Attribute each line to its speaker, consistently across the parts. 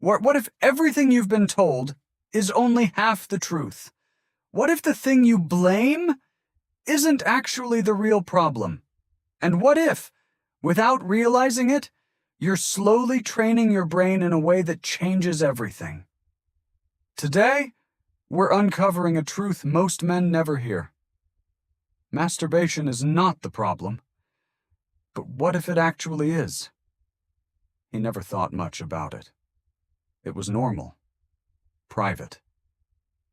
Speaker 1: What if everything you've been told is only half the truth? What if the thing you blame isn't actually the real problem? And what if, without realizing it, you're slowly training your brain in a way that changes everything? Today, we're uncovering a truth most men never hear. Masturbation is not the problem. But what if it actually is? He never thought much about it. It was normal, private,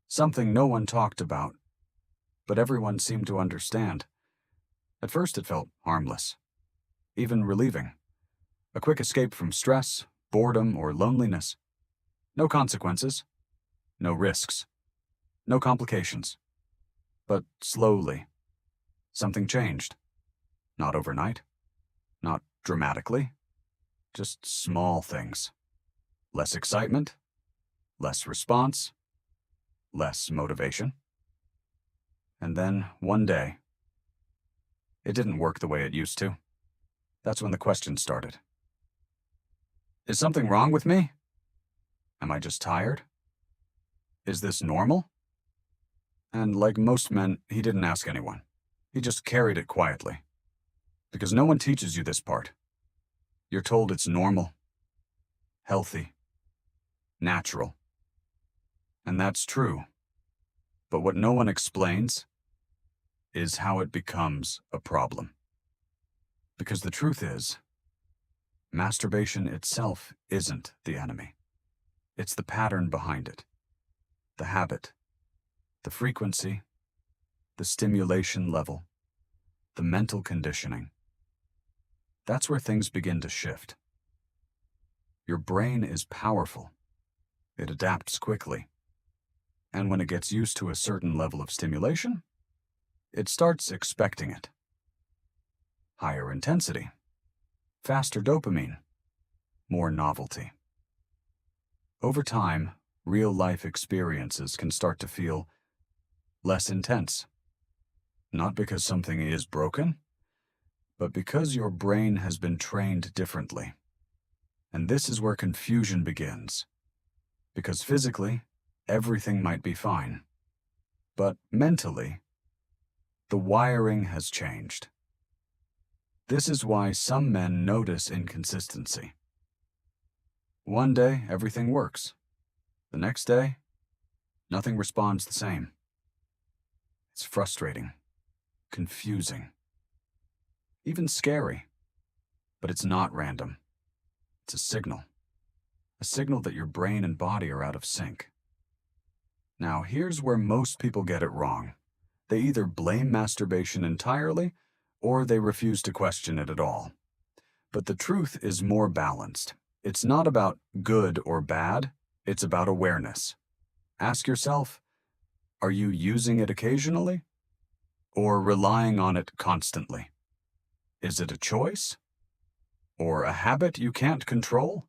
Speaker 1: something no one talked about, but everyone seemed to understand. At first it felt harmless, even relieving. A quick escape from stress, boredom, or loneliness. No consequences, no risks, no complications. But slowly, something changed. Not overnight, not dramatically, just small things. Less excitement, less response, less motivation. And then, one day, it didn't work the way it used to. That's when the questions started. Is something wrong with me? Am I just tired? Is this normal? And like most men, he didn't ask anyone. He just carried it quietly. Because no one teaches you this part. You're told it's normal, healthy, natural. And that's true. But what no one explains is how it becomes a problem. Because the truth is, masturbation itself isn't the enemy. It's the pattern behind it, the habit, the frequency, the stimulation level, the mental conditioning. That's where things begin to shift. Your brain is powerful. It adapts quickly. And when it gets used to a certain level of stimulation, it starts expecting it. Higher intensity, faster dopamine, more novelty. Over time, real-life experiences can start to feel less intense. Not because something is broken, but because your brain has been trained differently. And this is where confusion begins. Because physically, everything might be fine. But mentally, the wiring has changed. This is why some men notice inconsistency. One day, everything works. The next day, nothing responds the same. It's frustrating, confusing, even scary. But it's not random. It's a signal that your brain and body are out of sync. Now, here's where most people get it wrong. They either blame masturbation entirely, or they refuse to question it at all. But the truth is more balanced. It's not about good or bad, it's about awareness. Ask yourself, are you using it occasionally, or relying on it constantly? Is it a choice? Or a habit you can't control?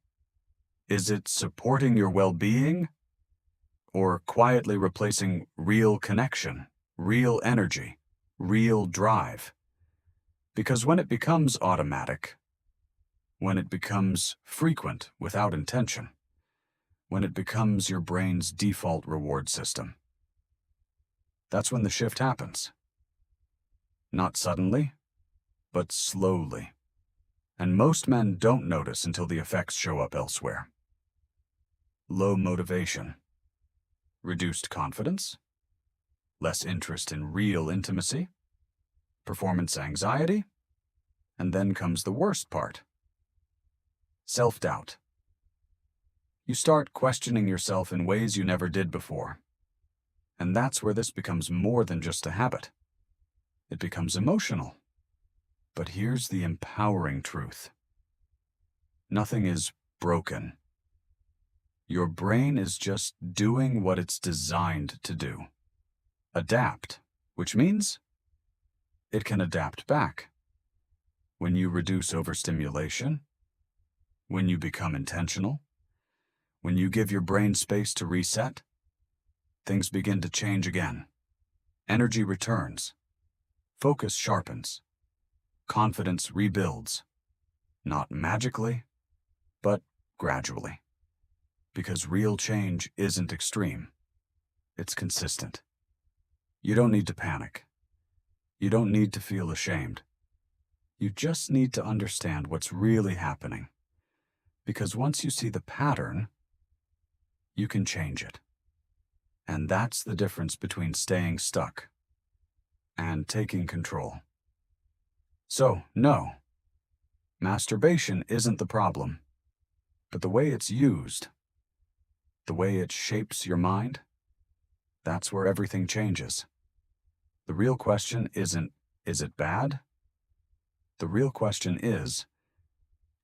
Speaker 1: Is it supporting your well-being? Or quietly replacing real connection, real energy, real drive? Because when it becomes automatic, when it becomes frequent without intention, when it becomes your brain's default reward system, that's when the shift happens. Not suddenly, but slowly. And most men don't notice until the effects show up elsewhere. Low motivation, reduced confidence, less interest in real intimacy, performance anxiety, and then comes the worst part. Self-doubt. You start questioning yourself in ways you never did before. And that's where this becomes more than just a habit. It becomes emotional. But here's the empowering truth. Nothing is broken. Your brain is just doing what it's designed to do. Adapt, which means it can adapt back. When you reduce overstimulation, when you become intentional, when you give your brain space to reset, things begin to change again. Energy returns. Focus sharpens. Confidence rebuilds. Not magically, but gradually. Because real change isn't extreme. It's consistent. You don't need to panic. You don't need to feel ashamed. You just need to understand what's really happening. Because once you see the pattern, you can change it. And that's the difference between staying stuck and taking control. So, no, masturbation isn't the problem, but the way it's used, the way it shapes your mind, that's where everything changes. The real question isn't, is it bad? The real question is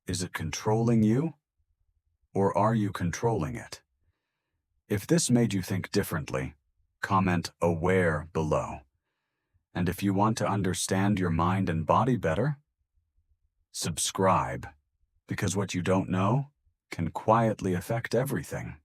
Speaker 1: it controlling you, or are you controlling it? If this made you think differently, comment "aware" below. And if you want to understand your mind and body better, subscribe, because what you don't know can quietly affect everything.